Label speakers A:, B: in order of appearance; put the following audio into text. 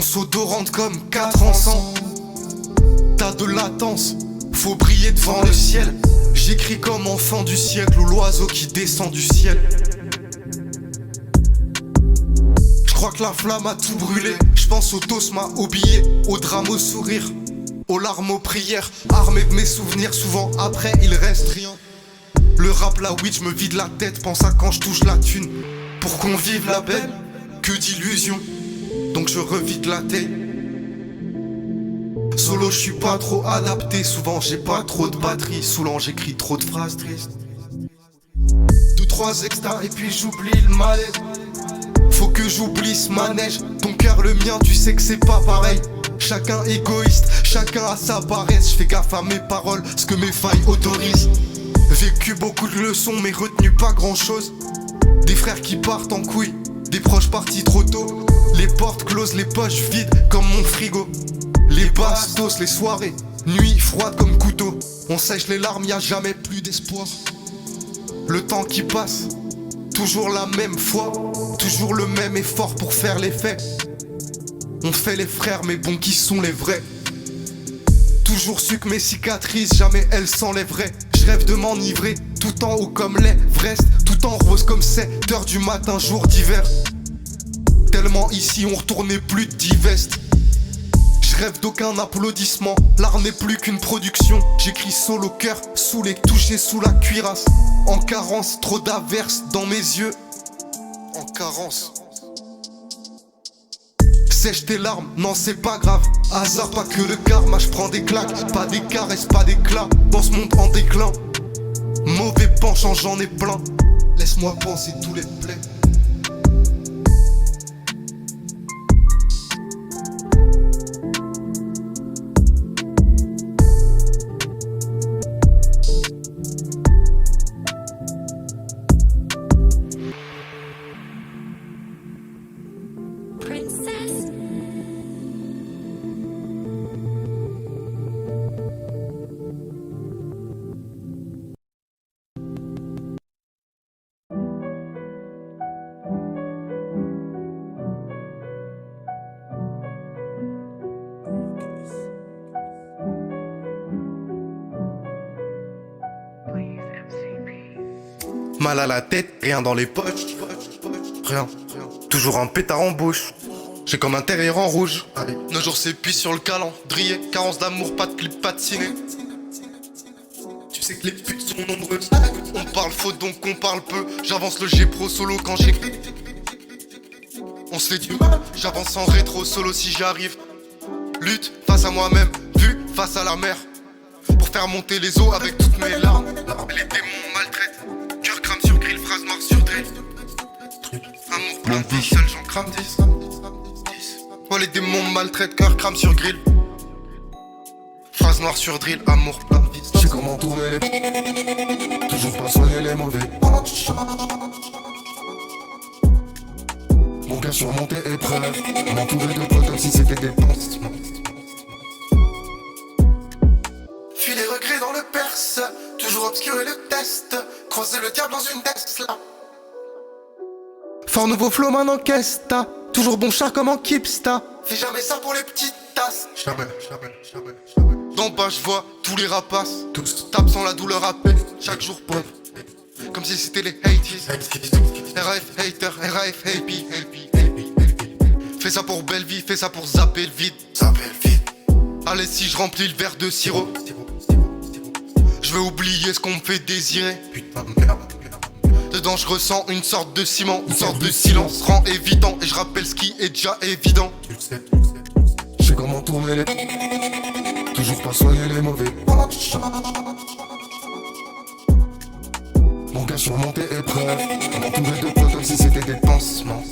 A: s'odorante comme 4 encens. T'as de latence, faut briller devant le ciel. J'écris comme enfant du siècle ou l'oiseau qui descend du ciel. Je crois que la flamme a tout brûlé. Je pense au tosma, au billet, au drame, au sourire, aux larmes, aux prières. Armé de mes souvenirs, souvent après il reste rien. Le rap, la weed, je me vide la tête. Pense à quand je touche la thune. Pour qu'on vive la belle, que d'illusions. Donc je revide la tête. Solo, je suis pas trop adapté. Souvent j'ai pas trop de batterie. Saoulant, j'écris trop de phrases tristes. 2-3 extas et puis j'oublie le malaise. Faut que j'oublie ce manège. Ton cœur, le mien, tu sais que c'est pas pareil. Chacun égoïste, chacun a sa paresse. Je fais gaffe à mes paroles, ce que mes failles autorisent. Vécu beaucoup de leçons mais retenu pas grand chose. Des frères qui partent en couille, des proches partis trop tôt. Les portes closes, les poches vides comme mon frigo. Les bastos, les soirées, nuit froide comme couteau. On sèche les larmes, y'a jamais plus d'espoir. Le temps qui passe, toujours la même foi. Toujours le même effort pour faire les faits. On fait les frères mais bon, qui sont les vrais? Toujours su que mes cicatrices, jamais elles s'enlèveraient. Je rêve de m'enivrer, tout en haut comme l'Everest, tout en rose comme 7h du matin, jour d'hiver. Tellement ici on retournait plus de 10 vestes. Je rêve d'aucun applaudissement, l'art n'est plus qu'une production. J'écris solo cœur, saoulé, touché sous la cuirasse. En carence, trop d'averses dans mes yeux. En carence. Sèche tes larmes, non c'est pas grave. Hasard, pas que le karma, je prends des claques. Pas des caresses, pas d'éclat. Dans ce monde en déclin. Mauvais penchant, j'en ai plein. Laisse-moi penser tous les plaies. Mal à la tête, rien dans les poches. Rien, toujours un pétard en bouche. J'ai comme un terrier en rouge. Nos jours s'épuisent sur le calendrier. Carence d'amour, pas de clip, pas de ciné. Tu sais que les putes sont nombreuses. On parle faux donc on parle peu. J'avance le G pro solo quand j'écris. On se fait du mal, j'avance en rétro solo si j'arrive. Lutte face à moi-même, vue face à la mer. Pour faire monter les eaux avec toutes mes larmes. Les démons maltraitent. Cœur crame sur grill, phrase noire sur drill. Amour plein de vie, seul j'en crame 10. Oh les démons maltraitent, cœur crame sur grill. Phrase noire sur drill, amour plein de vie.
B: J'ai comment tourner, toujours pas soigner les mauvais. Mon cœur surmonté épreuve, m'entourer de potes comme si c'était des pansements.
A: Fuis les regrets dans le perse, toujours obscurer le test. Croiser le diable dans une Tesla. Fort nouveau flow maintenant qu'est-ce. Toujours bon char comme en Kipsta. Fais jamais ça pour les petites tasses. Jamais. D'en bas je vois tous les rapaces. Tous tapent sans la douleur à peine. Chaque jour pauvre. Comme si c'était les 80s. RAF hater, RAF happy. Fais ça pour belle vie, fais ça pour zapper le vide. Allez si je remplis le verre de sirop. Je veux oublier ce qu'on me fait désirer. Putain de merde. Dedans je ressens une sorte de ciment, une sorte de silence rend évident. Et je rappelle ce qui est déjà évident.
B: Tu le sais. J'ai comment tourner, toujours pas soigner les mauvais. Mon cœur surmonté épreuve, m'entourer de potes comme si c'était des pansements.